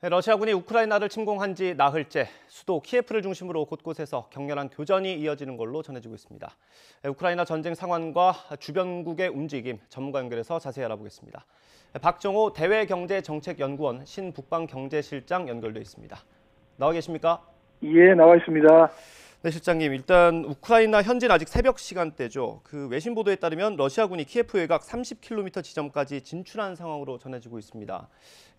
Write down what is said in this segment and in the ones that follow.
러시아군이 우크라이나를 침공한 지 나흘째 수도 키예프를 중심으로 곳곳에서 격렬한 교전이 이어지는 걸로 전해지고 있습니다. 우크라이나 전쟁 상황과 주변국의 움직임 전문가 연결해서 자세히 알아보겠습니다. 박정호 대외경제정책연구원 신북방경제실장 연결돼 있습니다. 나와 계십니까? 예, 나와 있습니다. 네, 실장님. 일단 우크라이나 현지는 아직 새벽 시간대죠. 그 외신 보도에 따르면 러시아군이 키예프 외곽 30km 지점까지 진출한 상황으로 전해지고 있습니다.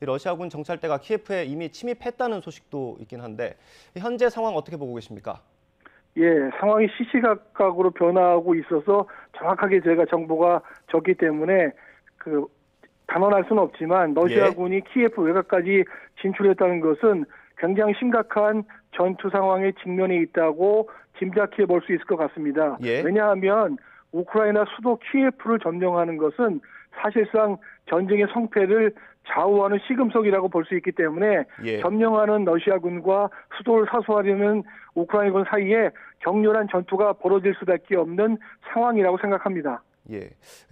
러시아군 정찰대가 키예프에 이미 침입했다는 소식도 있긴 한데 현재 상황 어떻게 보고 계십니까? 예, 상황이 시시각각으로 변화하고 있어서 정확하게 제가 정보가 적기 때문에 단언할 수는 없지만 러시아군이 키예프 외곽까지 진출했다는 것은 굉장히 심각한 전투 상황에 직면해 있다고 짐작해 볼 수 있을 것 같습니다. 왜냐하면 우크라이나 수도 키예프를 점령하는 것은 사실상 전쟁의 성패를 좌우하는 시금석이라고 볼 수 있기 때문에 점령하는 러시아군과 수도를 사수하려는 우크라이나군 사이에 격렬한 전투가 벌어질 수밖에 없는 상황이라고 생각합니다.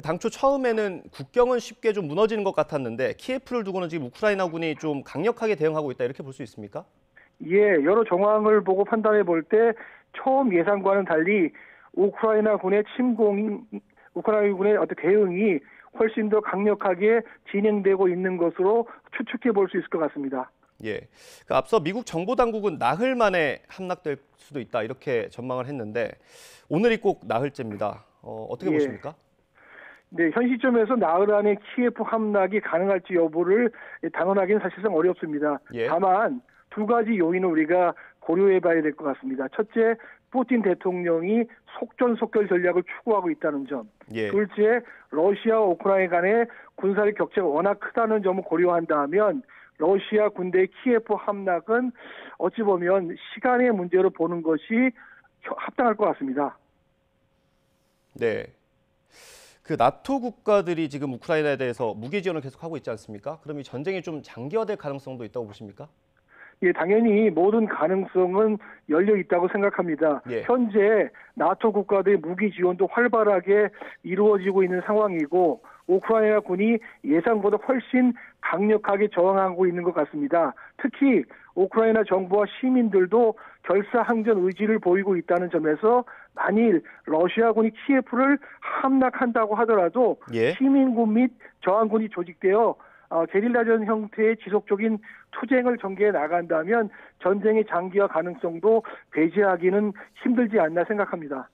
당초 처음에는 국경은 쉽게 좀 무너지는 것 같았는데 키예프를 두고는 지금 우크라이나군이 좀 강력하게 대응하고 있다 이렇게 볼 수 있습니까? 여러 정황을 보고 판단해 볼 때 처음 예상과는 달리 우크라이나군의 어떤 대응이 훨씬 더 강력하게 진행되고 있는 것으로 추측해 볼 수 있을 것 같습니다. 앞서 미국 정보당국은 나흘 만에 함락될 수도 있다 이렇게 전망을 했는데 오늘이 꼭 나흘째입니다. 어떻게 보십니까? 네, 현 시점에서 나흘 안에 키예프 함락이 가능할지 여부를 단언하기는 사실상 어렵습니다. 다만 두 가지 요인을 우리가 고려해 봐야 될 것 같습니다. 첫째, 푸틴 대통령이 속전속결 전략을 추구하고 있다는 점. 둘째, 러시아와 우크라이나 간의 군사력 격차가 워낙 크다는 점을 고려한다면 러시아 군대의 키예프 함락은 어찌 보면 시간의 문제로 보는 것이 합당할 것 같습니다. 그 나토 국가들이 지금 우크라이나에 대해서 무기 지원을 계속하고 있지 않습니까? 그럼 이 전쟁이 좀 장기화될 가능성도 있다고 보십니까? 당연히 모든 가능성은 열려 있다고 생각합니다. 현재 나토 국가들의 무기 지원도 활발하게 이루어지고 있는 상황이고 우크라이나 군이 예상보다 훨씬 강력하게 저항하고 있는 것 같습니다. 특히 우크라이나 정부와 시민들도 결사항전 의지를 보이고 있다는 점에서 만일 러시아군이 키예프를 함락한다고 하더라도 시민군 및 저항군이 조직되어 게릴라전 형태의 지속적인 투쟁을 전개해 나간다면 전쟁의 장기화 가능성도 배제하기는 힘들지 않나 생각합니다.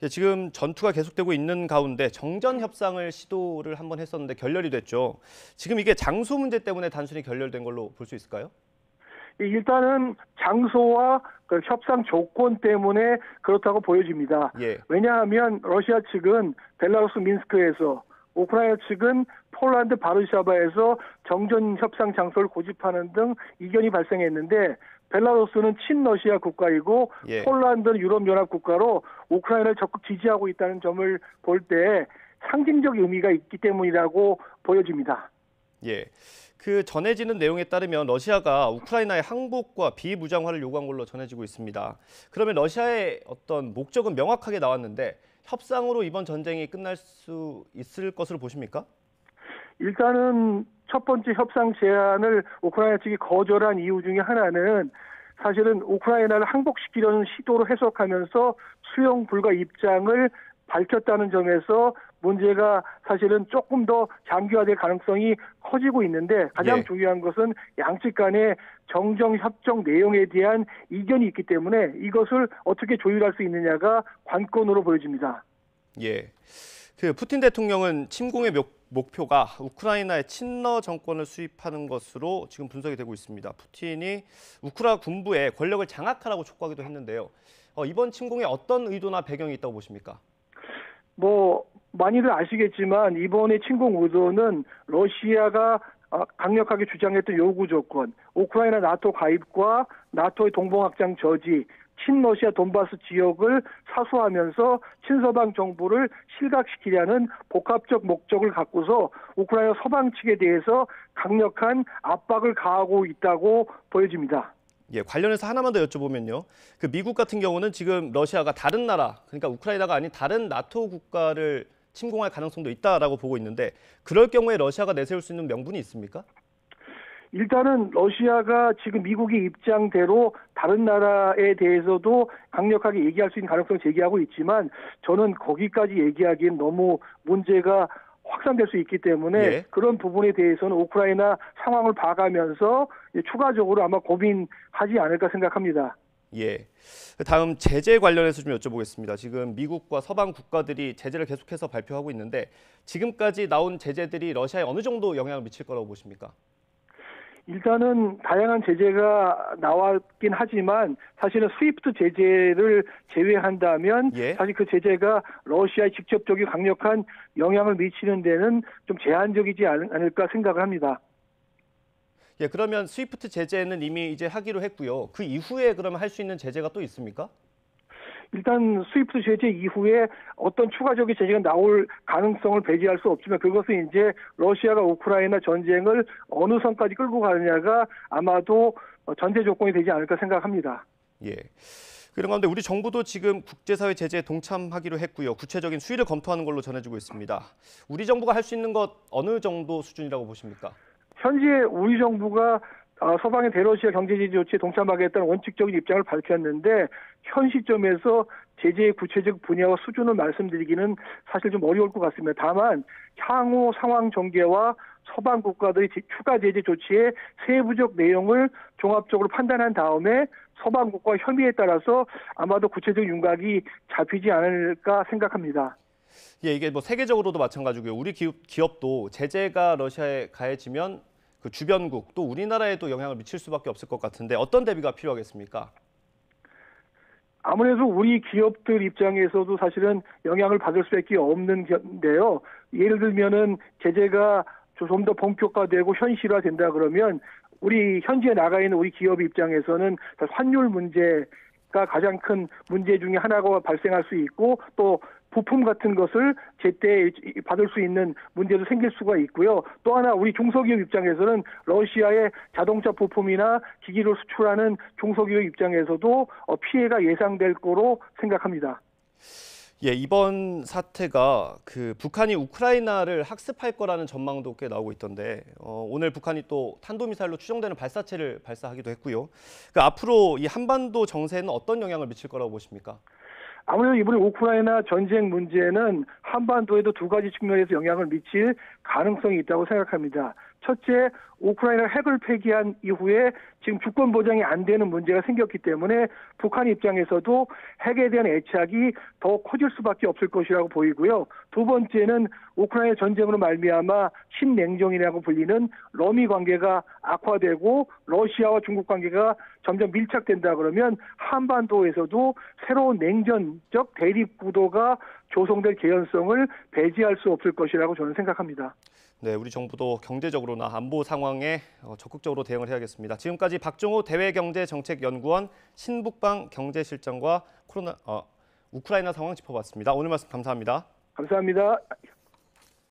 지금 전투가 계속되고 있는 가운데 정전 협상을 시도를 한번 했었는데 결렬이 됐죠. 지금 이게 장소 문제 때문에 단순히 결렬된 걸로 볼 수 있을까요? 일단은 장소와 협상 조건 때문에 그렇다고 보여집니다. 왜냐하면 러시아 측은 벨라루스 민스크에서 우크라이나 측은 폴란드 바르샤바에서 정전 협상 장소를 고집하는 등 이견이 발생했는데 벨라루스는 친러시아 국가이고 폴란드는 유럽연합 국가로 우크라이나를 적극 지지하고 있다는 점을 볼 때 상징적 의미가 있기 때문이라고 보여집니다. 그 전해지는 내용에 따르면 러시아가 우크라이나의 항복과 비무장화를 요구한 걸로 전해지고 있습니다. 그러면 러시아의 어떤 목적은 명확하게 나왔는데 협상으로 이번 전쟁이 끝날 수 있을 것으로 보십니까? 일단은 첫 번째 협상 제안을 우크라이나 측이 거절한 이유 중에 하나는 사실은 우크라이나를 항복시키려는 시도로 해석하면서 수용 불가 입장을 밝혔다는 점에서 문제가 사실은 조금 더 장기화될 가능성이 커지고 있는데 가장 중요한 것은 양측 간의 정정 협정 내용에 대한 이견이 있기 때문에 이것을 어떻게 조율할 수 있느냐가 관건으로 보여집니다. 그 푸틴 대통령은 침공의 목표가 우크라이나의 친러 정권을 수립하는 것으로 지금 분석이 되고 있습니다. 푸틴이 우크라 군부의 권력을 장악하라고 촉구하기도 했는데요. 이번 침공에 어떤 의도나 배경이 있다고 보십니까? 많이들 아시겠지만 이번에 침공 의도는 러시아가 강력하게 주장했던 요구 조건, 우크라이나 나토 가입과 나토의 동봉확장 저지, 친러시아 돈바스 지역을 사수하면서 친서방 정부를 실각시키려는 복합적 목적을 갖고서 우크라이나 서방 측에 대해서 강력한 압박을 가하고 있다고 보여집니다. 관련해서 하나만 더 여쭤보면요. 그 미국 같은 경우는 지금 러시아가 다른 나라, 그러니까 우크라이나가 아닌 다른 나토 국가를 침공할 가능성도 있다라고 보고 있는데 그럴 경우에 러시아가 내세울 수 있는 명분이 있습니까? 일단은 러시아가 지금 미국의 입장대로 다른 나라에 대해서도 강력하게 얘기할 수 있는 가능성을 제기하고 있지만 저는 거기까지 얘기하기엔 너무 문제가 확산될 수 있기 때문에 예. 그런 부분에 대해서는 우크라이나 상황을 봐가면서 추가적으로 아마 고민하지 않을까 생각합니다. 예. 다음 제재 관련해서 좀 여쭤보겠습니다. 지금 미국과 서방 국가들이 제재를 계속해서 발표하고 있는데 지금까지 나온 제재들이 러시아에 어느 정도 영향을 미칠 거라고 보십니까? 일단은 다양한 제재가 나왔긴 하지만 사실은 스위프트 제재를 제외한다면 예. 사실 그 제재가 러시아에 직접적인 강력한 영향을 미치는 데는 좀 제한적이지 않을까 생각을 합니다. 예, 그러면 스위프트 제재는 이미 이제 하기로 했고요. 그 이후에 그러면 할 수 있는 제재가 또 있습니까? 일단 스위프트 제재 이후에 어떤 추가적인 제재가 나올 가능성을 배제할 수 없지만 그것은 이제 러시아가 우크라이나 전쟁을 어느 선까지 끌고 가느냐가 아마도 전제 조건이 되지 않을까 생각합니다. 예. 그런 가운데 우리 정부도 지금 국제사회 제재에 동참하기로 했고요. 구체적인 수위를 검토하는 걸로 전해지고 있습니다. 우리 정부가 할 수 있는 것 어느 정도 수준이라고 보십니까? 현재 우리 정부가 서방의 대러시아 경제제재 조치에 동참하겠다는 원칙적인 입장을 밝혔는데 현 시점에서 제재의 구체적 분야와 수준을 말씀드리기는 사실 좀 어려울 것 같습니다. 다만 향후 상황 전개와 서방 국가들의 추가 제재 조치의 세부적 내용을 종합적으로 판단한 다음에 서방 국가 협의에 따라서 아마도 구체적 윤곽이 잡히지 않을까 생각합니다. 예, 이게 뭐 세계적으로도 마찬가지고요. 우리 기업도 제재가 러시아에 가해지면 그 주변국 또 우리나라에도 영향을 미칠 수밖에 없을 것 같은데 어떤 대비가 필요하겠습니까? 아무래도 우리 기업들 입장에서도 사실은 영향을 받을 수밖에 없는 건데요. 예를 들면은 제재가 좀 더 본격화되고 현실화된다 그러면 우리 현지에 나가 있는 우리 기업 입장에서는 환율 문제가 가장 큰 문제 중에 하나가 발생할 수 있고 또 부품 같은 것을 제때 받을 수 있는 문제도 생길 수가 있고요. 또 하나 우리 중소기업 입장에서는 러시아의 자동차 부품이나 기기를 수출하는 중소기업 입장에서도 피해가 예상될 거로 생각합니다. 예, 이번 사태가 그 북한이 우크라이나를 학습할 거라는 전망도 꽤 나오고 있던데 오늘 북한이 또 탄도미사일로 추정되는 발사체를 발사하기도 했고요. 그 앞으로 이 한반도 정세에는 어떤 영향을 미칠 거라고 보십니까? 아무래도 이번에 우크라이나 전쟁 문제는 한반도에도 두 가지 측면에서 영향을 미칠 가능성이 있다고 생각합니다. 첫째, 우크라이나 핵을 폐기한 이후에 지금 주권 보장이 안 되는 문제가 생겼기 때문에 북한 입장에서도 핵에 대한 애착이 더 커질 수밖에 없을 것이라고 보이고요. 두 번째는 우크라이나 전쟁으로 말미암아 신냉전이라고 불리는 러미 관계가 악화되고 러시아와 중국 관계가 점점 밀착된다 그러면 한반도에서도 새로운 냉전적 대립 구도가 조성될 개연성을 배제할 수 없을 것이라고 저는 생각합니다. 네, 우리 정부도 경제적으로나 안보 상황에 적극적으로 대응을 해야겠습니다. 지금까지 박종호 대외경제정책연구원 신북방 경제실장과 우크라이나 상황 짚어봤습니다. 오늘 말씀 감사합니다. 감사합니다.